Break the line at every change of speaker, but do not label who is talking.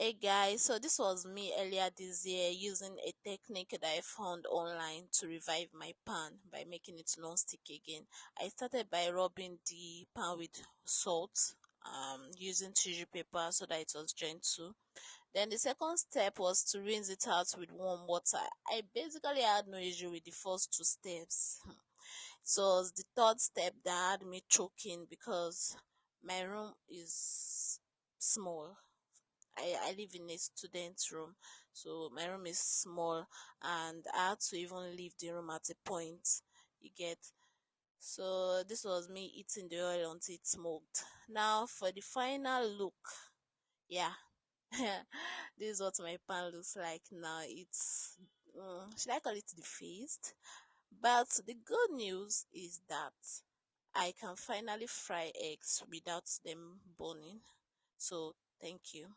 Hey guys, so this was me earlier this year using a technique that I found online to revive my pan by making it non-stick again. I started by rubbing the pan with salt, using tissue paper so that it was gentle. Then the second step was to rinse it out with warm water. I basically had no issue with the first two steps. It was the third step that had me choking because my room is small. I live in a student room, so my room is small, and I had to even leave the room at a point. You get. So this was me eating the oil until it smoked. Now for the final look, yeah, this is what my pan looks like now. It's should I call it defaced? But the good news is that I can finally fry eggs without them burning. So thank you.